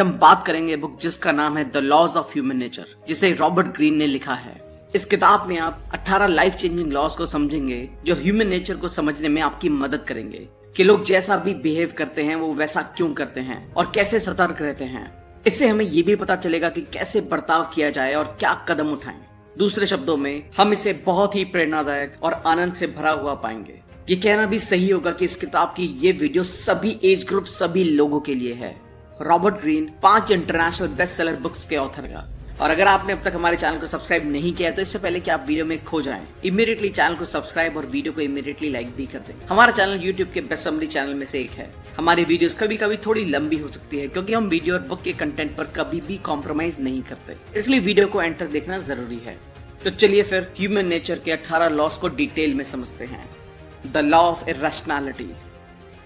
हम बात करेंगे बुक जिसका नाम है the laws of human nature, जिसे रॉबर्ट ग्रीन ने लिखा है। इस किताब में आप 18 लाइफ चेंजिंग लॉज को समझेंगे जो ह्यूमन नेचर को समझने में आपकी मदद करेंगे कि लोग जैसा भी बिहेव करते हैं वो वैसा क्यों करते हैं और कैसे सतर्क रहते हैं। इससे हमें ये भी पता चलेगा कि कैसे बर्ताव किया जाए और क्या कदम उठाएं। दूसरे शब्दों में हम इसे बहुत ही प्रेरणादायक और आनंद से भरा हुआ पाएंगे। ये कहना भी सही होगा कि इस किताब की ये वीडियो सभी एज ग्रुप, सभी लोगों के लिए है। Robert Greene 5 international best seller books के ऑथर का। और अगर आपने अब तक हमारे चैनल को सब्सक्राइब नहीं किया तो इससे पहले कि आप वीडियो में खो जाएं, इमीडिएटली चैनल को सब्सक्राइब और वीडियो को इमीडिएटली लाइक भी कर दें। हमारा चैनल यूट्यूब के बेस्ट समरी चैनल में से एक है। हमारी वीडियोस कभी कभी थोड़ी लंबी हो सकती है क्योंकि हम वीडियो और बुक के कंटेंट पर कभी भी कॉम्प्रोमाइज नहीं करते, इसलिए वीडियो को एंड तक देखना जरूरी है। तो चलिए फिर ह्यूमन नेचर के 18 लॉस को डिटेल में समझते हैं। The law of irrationality.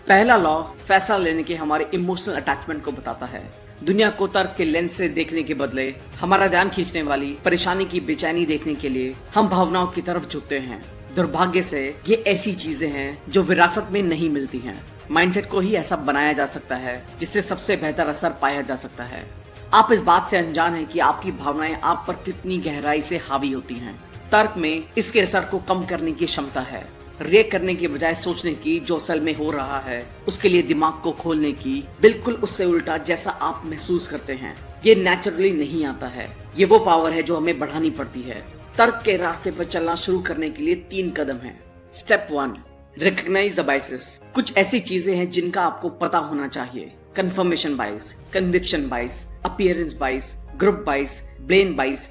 पहला लॉ फैसला लेने के हमारे इमोशनल अटैचमेंट को बताता है। दुनिया को तर्क के लेंस से देखने के बदले हमारा ध्यान खींचने वाली परेशानी की बेचैनी देखने के लिए हम भावनाओं की तरफ झुकते हैं। दुर्भाग्य से ये ऐसी चीजें हैं जो विरासत में नहीं मिलती हैं। माइंडसेट को ही ऐसा बनाया जा सकता है जिससे सबसे बेहतर असर पाया जा सकता है। आप इस बात से अनजान हैं कि आपकी भावनाएं आप पर कितनी गहराई से हावी होती हैं। तर्क में इसके असर को कम करने की क्षमता है। रिएक्ट करने के बजाय सोचने की जो असल में हो रहा है उसके लिए दिमाग को खोलने की, बिल्कुल उससे उल्टा जैसा आप महसूस करते हैं। ये नेचुरली नहीं आता है। ये वो पावर है जो हमें बढ़ानी पड़ती है। तर्क के रास्ते पर चलना शुरू करने के लिए 3 कदम हैं। Step 1, recognize the biases. कुछ ऐसी चीजें हैं जिनका आपको पता होना चाहिए। Confirmation bias, conviction bias, appearance bias, group bias, blame bias.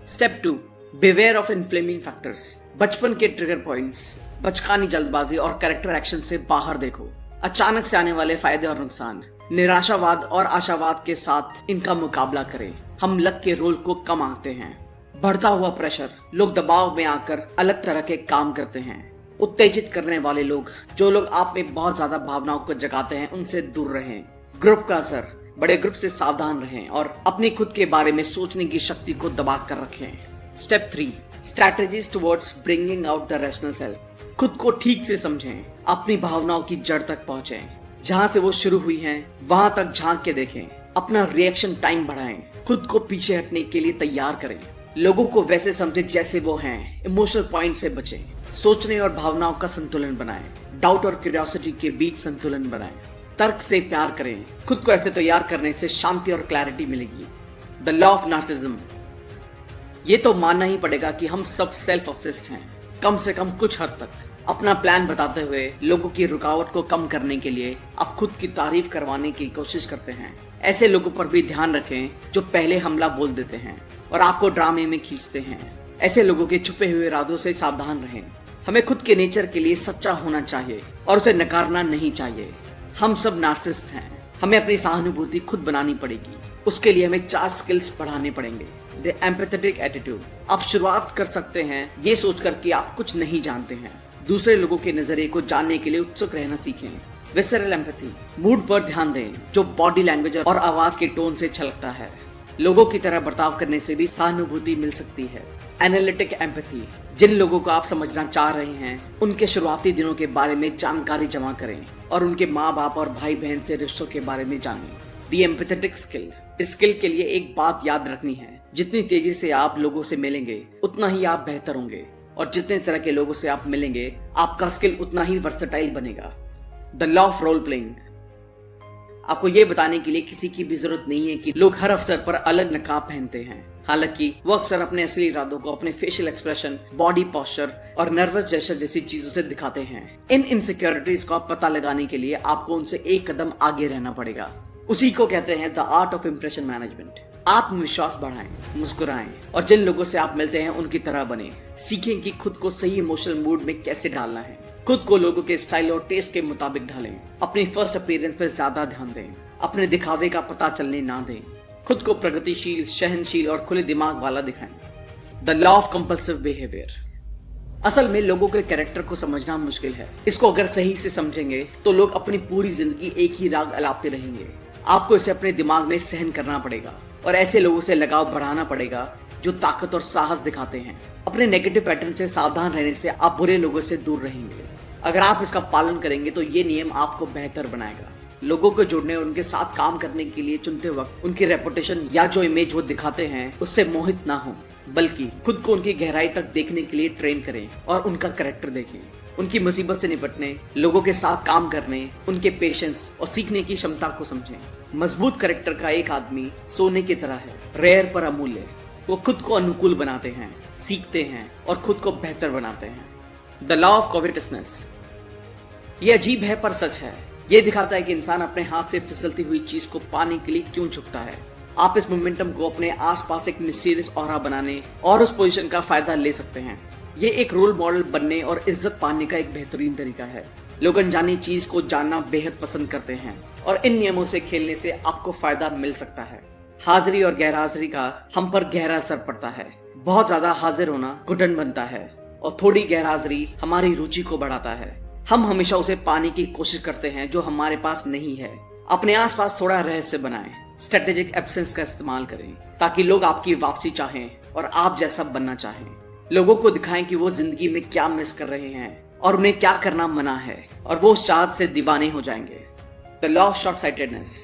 Step 2, beware of inflaming factors. बचपन के ट्रिगर पॉइंट्स, बचकानी जल्दबाजी और कैरेक्टर एक्शन से बाहर देखो। अचानक से आने वाले फायदे और नुकसान, निराशावाद और आशावाद के साथ इनका मुकाबला करें। हम लक के रोल को कम आंकते हैं। बढ़ता हुआ प्रेशर, लोग दबाव में आकर अलग तरह के काम करते हैं। उत्तेजित करने वाले लोग, जो लोग आप में बहुत ज्यादा भावनाओं को जगाते हैं, उनसे दूर रहें। ग्रुप का असर, बड़े ग्रुप से सावधान रहें और अपनी खुद के बारे में सोचने की शक्ति को दबा कर रखें। Step 3, strategies towards bringing out the rational self. खुद को ठीक से समझें, अपनी भावनाओं की जड़ तक पहुंचें। जहां से वो शुरू हुई हैं, वहां तक झांक के देखें। अपना रिएक्शन टाइम बढ़ाएं। खुद को पीछे हटने के लिए तैयार करें। लोगों को वैसे समझें जैसे वो हैं। इमोशनल पॉइंट से बचें। सोचने और भावनाओं का संतुलन बनाएं। डाउट और क्यूरियोसिटी के बीच संतुलन बनाएं। तर्क से प्यार करें। खुद को ऐसे तैयार करने से शांति और क्लैरिटी मिलेगी। The law of narcissism. ये तो मानना ही पड़ेगा कि हम सब सेल्फ ऑब्सेस्ड हैं, कम से कम कुछ हद तक। अपना प्लान बताते हुए लोगों की रुकावट को कम करने के लिए आप खुद की तारीफ करवाने की कोशिश करते हैं। ऐसे लोगों पर भी ध्यान रखें जो पहले हमला बोल देते हैं और आपको ड्रामे में खींचते हैं। ऐसे लोगों के छुपे हुए इरादों से सावधान रहें। हमें खुद के नेचर के लिए सच्चा होना चाहिए और उसे नकारना नहीं चाहिए। हम सब नार्सिसिस्ट हैं। हमें अपनी सहानुभूति खुद बनानी पड़ेगी। उसके लिए हमें 4 स्किल्स बढ़ाने पड़ेंगे। The empathetic attitude. आप शुरुआत कर सकते हैं ये सोचकर कि आप कुछ नहीं जानते हैं। दूसरे लोगों के नजरिए को जानने के लिए उत्सुक रहना सीखें। Visceral empathy. मूड पर ध्यान दें जो बॉडी लैंग्वेज और आवाज के टोन से छलकता है। लोगों की तरह बर्ताव करने से भी सहानुभूति मिल सकती है। Analytic empathy. जिन लोगों को आप समझना चाह रहे हैं उनके शुरुआती दिनों के बारे में जानकारी जमा करें और उनके माँ बाप और भाई बहन से रिश्तों के बारे में जानें। The empathetic skill. इस स्किल के लिए एक बात याद रखनी है, जितनी तेजी से आप लोगों से मिलेंगे उतना ही आप बेहतर होंगे और जितने तरह के लोगों से आप मिलेंगे आपका स्किल उतना ही वर्सेटाइल बनेगा। The law of role playing. आपको ये बताने के लिए किसी की भी जरूरत नहीं है कि लोग हर अवसर पर अलग नकाब पहनते हैं। हालांकि वो अक्सर अपने असली इरादों को अपने फेशियल एक्सप्रेशन, बॉडी पोस्चर और नर्वस जेस्चर जैसी चीजों से दिखाते हैं। इन इनसिक्योरिटीज का पता लगाने के लिए आपको उनसे एक कदम आगे रहना पड़ेगा। उसी को कहते हैं the art of impression management. आत्मविश्वास बढ़ाएं, मुस्कुराएं और जिन लोगों से आप मिलते हैं उनकी तरह बने। सीखें कि खुद को सही इमोशनल मूड में कैसे डालना है। खुद को लोगों के स्टाइल और टेस्ट के मुताबिक ढालें। अपनी फर्स्ट अपीयरेंस पर ज्यादा ध्यान दें। अपने दिखावे का पता चलने ना दें। खुद को प्रगतिशील, सहनशील और खुले दिमाग वाला दिखाएं। The law of compulsive behaviour. असल में लोगों के कैरेक्टर को समझना मुश्किल है। इसको अगर सही से समझेंगे तो लोग अपनी पूरी जिंदगी एक ही राग अलापते रहेंगे। आपको इसे अपने दिमाग में सहन करना पड़ेगा और ऐसे लोगों से लगाव बढ़ाना पड़ेगा जो ताकत और साहस दिखाते हैं। अपने नेगेटिव पैटर्न से सावधान रहने से आप बुरे लोगों से दूर रहेंगे। अगर आप इसका पालन करेंगे तो ये नियम आपको बेहतर बनाएगा। लोगों को जोड़ने और उनके साथ काम करने के लिए चुनते वक्त उनकी रेपुटेशन या जो इमेज वो दिखाते हैं उससे मोहित ना हो, बल्कि खुद को उनकी गहराई तक देखने के लिए ट्रेन करें और उनका कैरेक्टर देखें। उनकी मुसीबत से निपटने, लोगों के साथ काम करने, उनके पेशेंस और सीखने की क्षमता को समझें। मजबूत कैरेक्टर का एक आदमी सोने की तरह है, रेयर पर अमूल्य। वो खुद को अनुकूल बनाते हैं, सीखते हैं और खुद को बेहतर बनाते हैं। The law of covetousness. ये अजीब है पर सच है। ये दिखाता है कि इंसान अपने हाथ से फिसलती हुई चीज को पाने के लिए क्यों झुकता है। आप इस मोमेंटम को अपने आसपास एक मिस्टीरियस ऑरा बनाने और उस पोजीशन का फायदा ले सकते हैं। ये एक रोल मॉडल बनने और इज्जत पाने का एक बेहतरीन तरीका है। लोग अनजानी चीज को जानना बेहद पसंद करते हैं और इन नियमों से खेलने से आपको फायदा मिल सकता है। हाजिरी और गैर हाजिरी का हम पर गहरा असर पड़ता है। बहुत ज्यादा हाजिर होना घुटन बनता है और थोड़ी गैर हाजिरी हमारी रुचि को बढ़ाता है। हम हमेशा उसे पाने की कोशिश करते हैं जो हमारे पास नहीं है। अपने आसपास थोड़ा रहस्य बनाएं, स्ट्रेटेजिक एब्सेंस का इस्तेमाल करें ताकि लोग आपकी वापसी चाहें और आप जैसा बनना चाहें। लोगों को दिखाएं कि वो जिंदगी में क्या मिस कर रहे हैं और उन्हें क्या करना मना है, और वो उस चाहत से दीवाने हो जाएंगे। The law of short sightedness.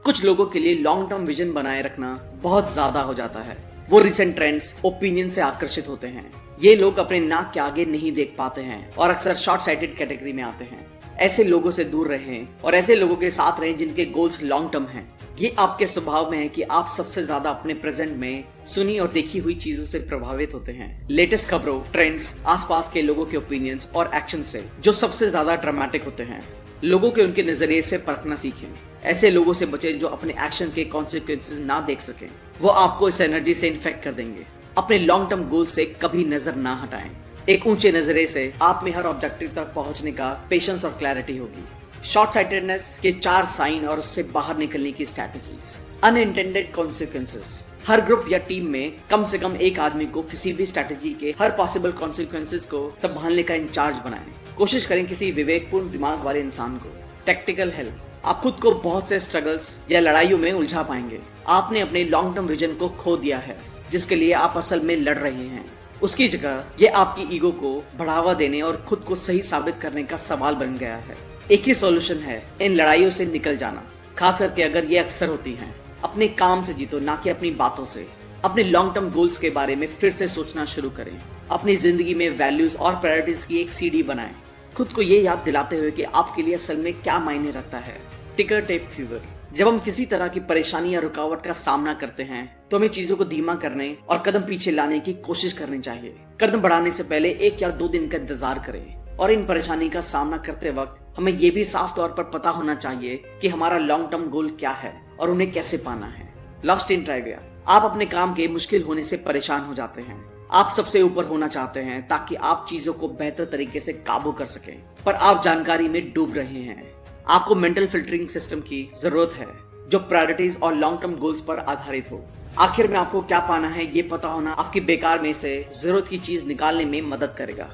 कुछ लोगों के लिए लॉन्ग टर्म विजन बनाए रखना बहुत ज्यादा हो जाता है। वो रिसेंट ट्रेंड्स, ओपिनियन से आकर्षित होते हैं। ये लोग अपने नाक के आगे नहीं देख पाते हैं और अक्सर शॉर्ट साइटेड कैटेगरी में आते हैं। ऐसे लोगों से दूर रहें और ऐसे लोगों के साथ रहें जिनके गोल्स लॉन्ग टर्म हैं। ये आपके स्वभाव में है कि आप सबसे ज्यादा अपने प्रेजेंट में सुनी और देखी हुई चीजों से प्रभावित होते हैं। लेटेस्ट खबरों, ट्रेंड्स, आसपास के लोगों के ओपिनियंस और एक्शन से जो सबसे ज्यादा ड्रामेटिक होते हैं। लोगों के उनके नजरिए से परखना सीखें। ऐसे लोगों से बचें जो अपने एक्शन के कॉन्सिक्वेंसेस ना देख सकें। वो आपको इस एनर्जी से इन्फेक्ट कर देंगे। अपने लॉन्ग टर्म गोल से कभी नजर ना हटाएं। एक ऊंचे नजरिए से आप में हर ऑब्जेक्टिव तक पहुंचने का पेशेंस और क्लैरिटी होगी। शॉर्ट साइटेडनेस के 4 साइन और उससे बाहर निकलने की स्ट्रैटेजीज। Unintended consequences. हर ग्रुप या टीम में कम से कम एक आदमी को किसी भी स्ट्रैटेजी के हर पॉसिबल कॉन्सिक्वेंसेस को संभालने का इंचार्ज बनाएं। कोशिश करें किसी विवेकपूर्ण दिमाग वाले इंसान को। Tactical help. आप खुद को बहुत से स्ट्रगल्स या लड़ाइयों में उलझा पाएंगे। आपने अपने लॉन्ग टर्म विजन को खो दिया है जिसके लिए आप असल में लड़ रहे हैं। उसकी जगह ये आपकी ईगो को बढ़ावा देने और खुद को सही साबित करने का सवाल बन गया है। एक ही सॉल्यूशन है, इन लड़ाइयों से निकल जाना, खास करके अगर ये अक्सर होती हैं। अपने काम से जीतो, ना कि अपनी बातों से। अपने लॉन्ग टर्म गोल्स के बारे में फिर से सोचना शुरू करें। अपनी जिंदगी में वैल्यूज और प्रायोरिटीज की एक सीडी बनाएं, खुद को ये याद दिलाते हुए कि आपके लिए असल में क्या मायने रखता है। टिकर टेप फीवर। जब हम किसी तरह की परेशानी या रुकावट का सामना करते हैं तो हमें चीजों को धीमा करने और कदम पीछे लाने की कोशिश करनी चाहिए। कदम बढ़ाने से पहले 1 या 2 दिन का इंतजार करें और इन परेशानी का सामना करते वक्त हमें ये भी साफ तौर पर पता होना चाहिए कि हमारा लॉन्ग टर्म गोल क्या है और उन्हें कैसे पाना है। Lost in trivia. आप अपने काम के मुश्किल होने से परेशान हो जाते हैं। आप सबसे ऊपर होना चाहते हैं ताकि आप चीजों को बेहतर तरीके से काबू कर सकें, पर आप जानकारी में डूब रहे हैं। आपको मेंटल फिल्टरिंग सिस्टम की जरूरत है जो प्रायोरिटीज और लॉन्ग टर्म गोल्स पर आधारित हो। आखिर में आपको क्या पाना है ये पता होना आपकी बेकार में से जरूरत की चीज निकालने में मदद करेगा।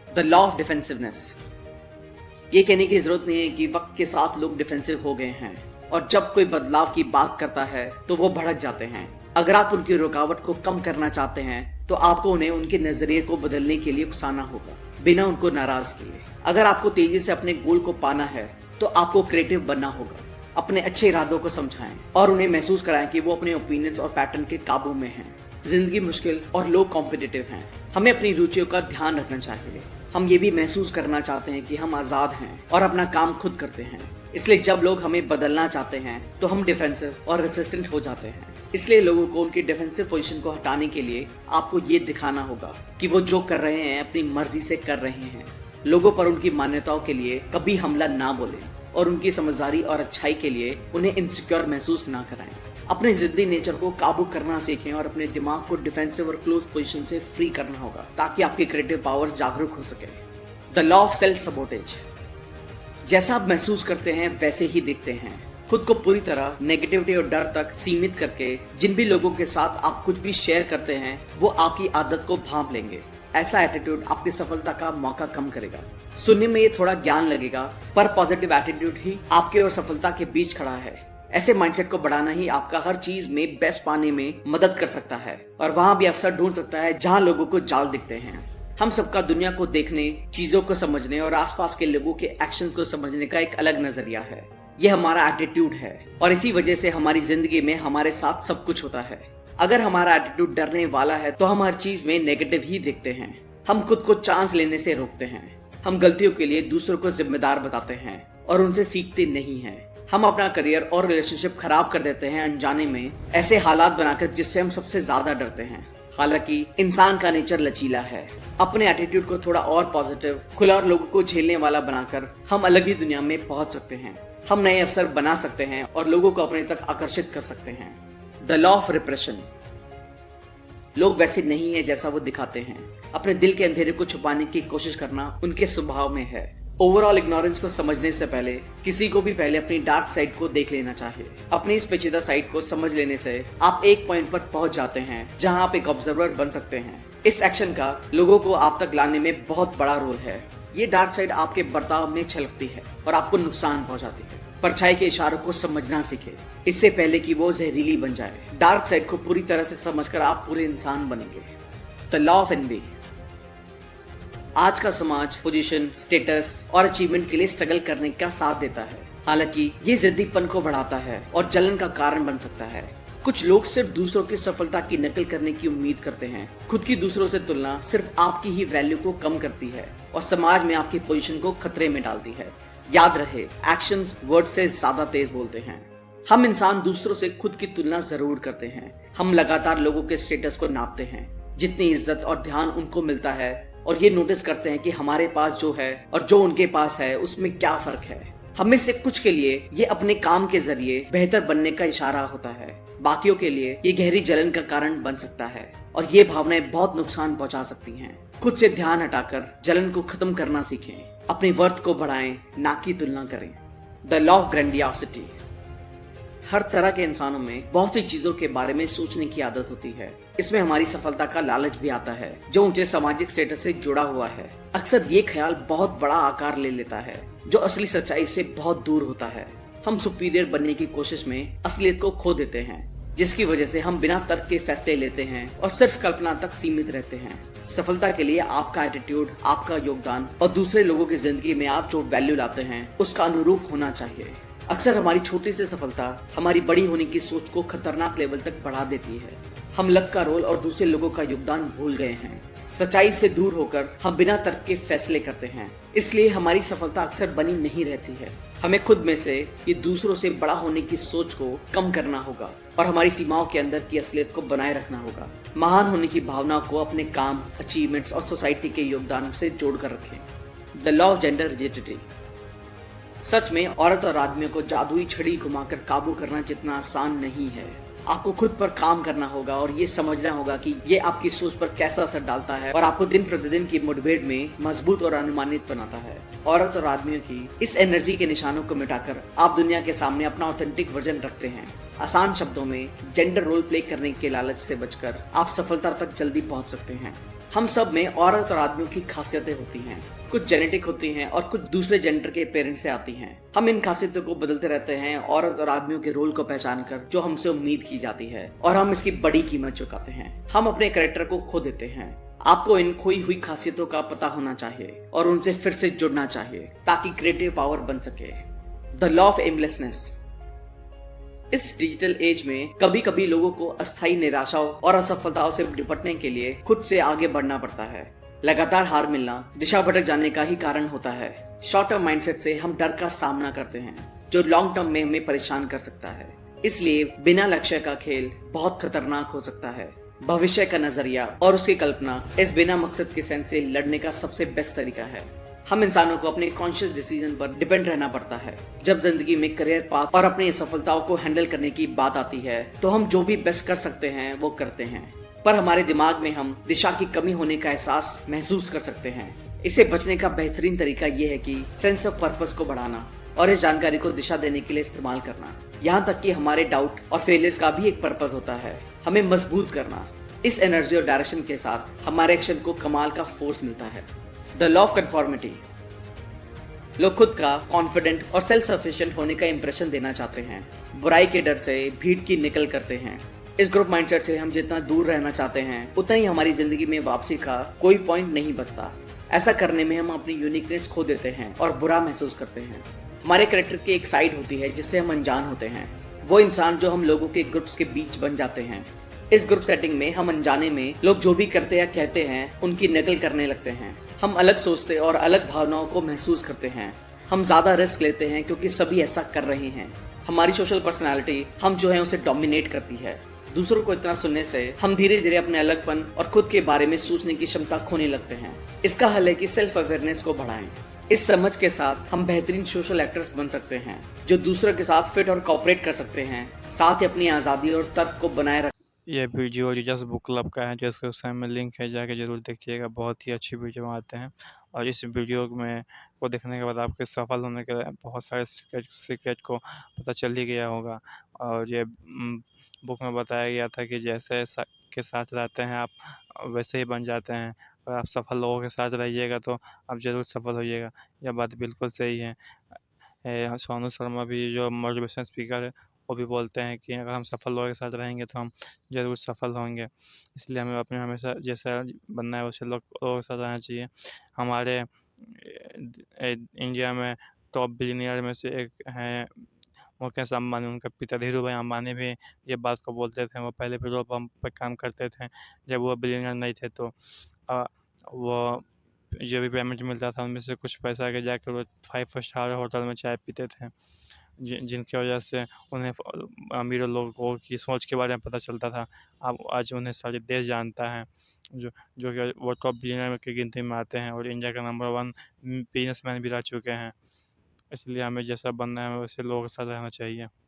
The law of defensiveness. ये कहने की जरूरत नहीं है कि वक्त के साथ लोग डिफेंसिव हो गए हैं और जब कोई बदलाव की बात करता है तो वो भड़क जाते हैं। अगर आप उनकी रुकावट को कम करना चाहते हैं तो आपको उन्हें उनके नजरिए को बदलने के लिए उकसाना होगा, बिना उनको नाराज किए। अगर आपको तेजी से अपने गोल को पाना है तो आपको क्रिएटिव बनना होगा। अपने अच्छे इरादों को समझाएं और उन्हें महसूस कराएं कि वो अपने ओपिनियंस और पैटर्न के काबू में हैं। जिंदगी मुश्किल और लोग कॉम्पिटिटिव हैं। हमें अपनी रुचियों का ध्यान रखना चाहिए। हम ये भी महसूस करना चाहते हैं कि हम आजाद हैं और अपना काम खुद करते हैं। इसलिए जब लोग हमें बदलना चाहते हैं तो हम डिफेंसिव और रेसिस्टेंट हो जाते हैं। इसलिए लोगों को उनकी डिफेंसिव पोजीशन को हटाने के लिए आपको ये दिखाना होगा कि वो जो कर रहे हैं अपनी मर्जी से कर रहे हैं। लोगों पर उनकी मान्यताओं के लिए कभी हमला ना बोलें और उनकी समझदारी और अच्छाई के लिए उन्हें इनसिक्योर महसूस ना कराएं। अपने जिद्दी नेचर को काबू करना सीखें और अपने दिमाग को डिफेंसिव और क्लोज पोजीशन से फ्री करना होगा ताकि आपकी क्रिएटिव पावर्स जागरूक हो सके। The law of self sabotage. जैसा आप महसूस करते हैं वैसे ही दिखते हैं। खुद को पूरी तरह नेगेटिविटी और डर तक सीमित करके जिन भी लोगों के साथ आप कुछ भी शेयर करते हैं वो आपकी आदत को भांप लेंगे। ऐसा एटीट्यूड आपकी सफलता का मौका कम करेगा। सुनने में ये थोड़ा ज्ञान लगेगा पर पॉजिटिव एटीट्यूड ही आपके और सफलता के बीच खड़ा है। ऐसे माइंडसेट को बढ़ाना ही आपका हर चीज में बेस्ट पाने में मदद कर सकता है और वहां भी अवसर ढूंढ सकता है जहां लोगों को जाल दिखते हैं। हम सबका दुनिया को देखने, चीजों को समझने और आसपास के लोगों के एक्शंस को समझने का एक अलग नजरिया है। यह हमारा एटीट्यूड है और इसी वजह से हमारी जिंदगी में हमारे साथ सब कुछ होता है। अगर हमारा एटीट्यूड डरने वाला है तो हम हर चीज में नेगेटिव ही देखते हैं। हम खुद को चांस लेने से रोकते हैं। हम गलतियों के लिए दूसरों को जिम्मेदार बताते हैं और उनसे सीखते नहीं हैं। हम अपना करियर और रिलेशनशिप खराब कर देते हैं अनजाने में, ऐसे हालात बनाकर जिससे हम सबसे ज्यादा डरते हैं। हालांकि इंसान का नेचर लचीला है। अपने एटीट्यूड को थोड़ा और पॉजिटिव, खुला और लोगों को झेलने वाला बनाकर हम अलग ही दुनिया में पहुंच सकते हैं। हम नए अवसर बना सकते हैं और लोगों को अपने तक आकर्षित कर सकते हैं। The law of repression. लोग वैसे नहीं है जैसा वो दिखाते हैं। अपने दिल के अंधेरे को छुपाने की कोशिश करना उनके स्वभाव में है। ओवरऑल इग्नोरेंस को समझने से पहले किसी को भी पहले अपनी डार्क साइड को देख लेना चाहिए। अपनी इस पेचीदा साइड को समझ लेने से आप एक पॉइंट पर पहुंच जाते हैं जहां आप एक ऑब्जर्वर बन सकते हैं। इस एक्शन का लोगों को आप तक लाने में बहुत बड़ा रोल है। ये डार्क साइड आपके बर्ताव में छलकती है और आपको नुकसान पहुंचाती है। परछाई के इशारों को समझना सीखे इससे पहले कि वो जहरीली बन जाए। डार्क साइड को पूरी तरह से समझकर आप पूरे इंसान बनेंगे। The law of envy. आज का समाज पोजीशन, स्टेटस और अचीवमेंट के लिए स्ट्रगल करने का साथ देता है। हालांकि ये जिद्दीपन को बढ़ाता है और जलन का कारण बन सकता है। कुछ लोग सिर्फ दूसरों की सफलता की नकल करने की उम्मीद करते हैं। खुद की दूसरों से तुलना सिर्फ आपकी ही वैल्यू को कम करती है और समाज में आपकी पोजीशन को खतरे में डालती है। याद रहे, एक्शंस वर्ड से ज्यादा तेज बोलते हैं। हम इंसान दूसरों से खुद की तुलना जरूर करते हैं। हम लगातार लोगों के स्टेटस को नापते हैं, जितनी इज्जत और ध्यान उनको मिलता है, और ये नोटिस करते हैं कि हमारे पास जो है और जो उनके पास है उसमें क्या फर्क है। हमें से कुछ के लिए ये अपने काम के जरिए बेहतर बनने का इशारा होता है, बाकियों के लिए ये गहरी जलन का कारण बन सकता है और ये भावनाएं बहुत नुकसान पहुंचा सकती हैं। खुद से ध्यान हटाकर जलन को खत्म करना सीखें। अपने वर्थ को बढ़ाएं, ना कि तुलना करें। The law of grandiosity. हर तरह के इंसानों में बहुत सी चीजों के बारे में सोचने की आदत होती है। इसमें हमारी सफलता का लालच भी आता है जो ऊंचे सामाजिक स्टेटस से जुड़ा हुआ है। अक्सर ये ख्याल बहुत बड़ा आकार ले लेता है जो असली सच्चाई से बहुत दूर होता है। हम सुपीरियर बनने की कोशिश में असलियत को खो देते हैं, जिसकी वजह से हम बिना तर्क के फैसले लेते हैं और सिर्फ कल्पना तक सीमित रहते हैं। सफलता के लिए आपका एटीट्यूड, आपका योगदान और दूसरे लोगों की जिंदगी में आप जो वैल्यू लाते हैं उसका अनुरूप होना चाहिए। अक्सर हमारी छोटी सी सफलता हमारी बड़ी होने की सोच को खतरनाक लेवल तक बढ़ा देती है। हम लक का रोल और दूसरे लोगों का योगदान भूल गए हैं। सच्चाई से दूर होकर हम बिना तर्क के फैसले करते हैं, इसलिए हमारी सफलता अक्सर बनी नहीं रहती है। हमें खुद में से ये दूसरों से बड़ा होने की सोच को कम करना होगा और हमारी सीमाओं के अंदर की असलियत को बनाए रखना होगा। महान होने की भावना को अपने काम, अचीवमेंट्स और सोसाइटी के योगदान से जोड़कर रखें। The law of gender rigidity. सच में औरत और आदमियों को जादुई छड़ी घुमाकर काबू करना जितना आसान नहीं है। आपको खुद पर काम करना होगा और ये समझना होगा कि ये आपकी सोच पर कैसा असर डालता है और आपको दिन प्रतिदिन की मुठभेड़ में मजबूत और अनुमानित बनाता है। औरत और आदमियों की इस एनर्जी के निशानों को मिटाकर आप दुनिया के सामने अपना ऑथेंटिक वर्जन रखते हैं। आसान शब्दों में, जेंडर रोल प्ले करने के लालच से बचकर आप सफलता तक जल्दी पहुंच सकते हैं। हम सब में औरत और आदमियों की खासियतें होती हैं। कुछ जेनेटिक होती हैं और कुछ दूसरे जेंडर के पेरेंट्स से आती हैं। हम इन खासियतों को बदलते रहते हैं, औरत और आदमियों के रोल को पहचान कर जो हमसे उम्मीद की जाती है, और हम इसकी बड़ी कीमत चुकाते हैं। हम अपने कैरेक्टर को खो देते हैं। आपको इन खोई हुई खासियतों का पता होना चाहिए और उनसे फिर से जुड़ना चाहिए ताकि क्रिएटिव पावर बन सके। The law of aimlessness. इस डिजिटल एज में कभी कभी लोगों को अस्थायी निराशाओं और असफलताओं से निपटने के लिए खुद से आगे बढ़ना पड़ता है। लगातार हार मिलना दिशा भटक जाने का ही कारण होता है। शॉर्ट टर्म माइंडसेट से हम डर का सामना करते हैं जो लॉन्ग टर्म में हमें परेशान कर सकता है। इसलिए बिना लक्ष्य का खेल बहुत खतरनाक हो सकता है। भविष्य का नजरिया और उसकी कल्पना इस बिना मकसद के सेंस से लड़ने का सबसे बेस्ट तरीका है। हम इंसानों को अपने कॉन्शियस डिसीजन पर डिपेंड रहना पड़ता है। जब जिंदगी में करियर पाथ और अपनी सफलताओं को हैंडल करने की बात आती है तो हम जो भी बेस्ट कर सकते हैं वो करते हैं, पर हमारे दिमाग में हम दिशा की कमी होने का एहसास महसूस कर सकते हैं। इसे बचने का बेहतरीन तरीका ये है कि सेंस ऑफ पर्पस को बढ़ाना और इस जानकारी को दिशा देने के लिए इस्तेमाल करना। यहाँ तक कि हमारे डाउट और फेलियर्स का भी एक पर्पस होता है, हमें मजबूत करना। इस एनर्जी और डायरेक्शन के साथ हमारे एक्शन को कमाल का फोर्स मिलता है। The law of conformity. लोग खुद का कॉन्फिडेंट और सेल्फ सफिशिएंट होने का इंप्रेशन देना चाहते हैं। बुराई के डर से भीड़ की निकल करते हैं। इस ग्रुप माइंडसेट से हम जितना दूर रहना चाहते हैं उतना ही हमारी जिंदगी में वापसी का कोई पॉइंट नहीं बचता। ऐसा करने में हम अपनी यूनिकनेस खो देते हैं और बुरा महसूस करते हैं। हमारे कैरेक्टर की एक साइड होती है जिससे हम अनजान होते हैं, वो इंसान जो हम लोगों के ग्रुप्स के बीच बन जाते हैं। इस ग्रुप सेटिंग में हम अनजाने में लोग जो भी करते या कहते हैं उनकी नकल करने लगते हैं। हम अलग सोचते और अलग भावनाओं को महसूस करते हैं। हम ज्यादा रिस्क लेते हैं क्योंकि सभी ऐसा कर रहे हैं। हमारी सोशल पर्सनालिटी हम जो है उसे डोमिनेट करती है। दूसरों को इतना सुनने से हम धीरे धीरे अपने अलगपन और खुद के बारे में सोचने की क्षमता खोने लगते हैं। इसका हल है कि सेल्फ अवेयरनेस को बढ़ाएं। इस समझ के साथ हम बेहतरीन सोशल एक्टर्स बन सकते हैं जो दूसरों के साथ फिट और कोऑपरेट कर सकते हैं, साथ ही अपनी आज़ादी और तर्क को बनाए रख। ये वीडियो रीजर्स बुक क्लब का है, डिस्क्रिप्शन में लिंक है, जाके ज़रूर देखिएगा। बहुत ही अच्छी वीडियो बनाते हैं और इस वीडियो में को देखने के बाद आपके सफल होने के बहुत सारे सीक्रेट को पता चल ही गया होगा। और ये बुक में बताया गया था कि जैसे के साथ रहते हैं आप वैसे ही बन जाते हैं। अगर आप सफल लोगों के साथ रहिएगा तो आप ज़रूर सफल होइएगा। यह बात बिल्कुल सही है। सोनू शर्मा भी जो मोटिवेशन स्पीकर है वो भी बोलते हैं कि अगर हम सफल लोगों के साथ रहेंगे तो हम ज़रूर सफल होंगे। इसलिए हमें अपने हमेशा जैसा बनना है वैसे लोगों के साथ रहना चाहिए। हमारे इंडिया में टॉप बिलियनियर में से एक हैं मुकेश अम्बानी। उनके पिता धीरू भाई अम्बानी भी ये बात को बोलते थे। वो पहले पेट्रोल पंप पे काम करते थे जब वो बिलियनियर नहीं थे। तो अ, वो जो भी पेमेंट मिलता था उनमें से कुछ पैसा आगे जाकर वो 5 स्टार होटल में चाय पीते थे, जिनकी वजह से उन्हें अमीर लोगों की सोच के बारे में पता चलता था। अब आज उन्हें सारे देश जानता है, जो कि वो टॉप बिलियनर की गिनती में आते हैं और इंडिया का नंबर 1 बिजनेसमैन भी रह चुके हैं। इसलिए हमें जैसा बनना है वैसे लोगों के साथ रहना चाहिए।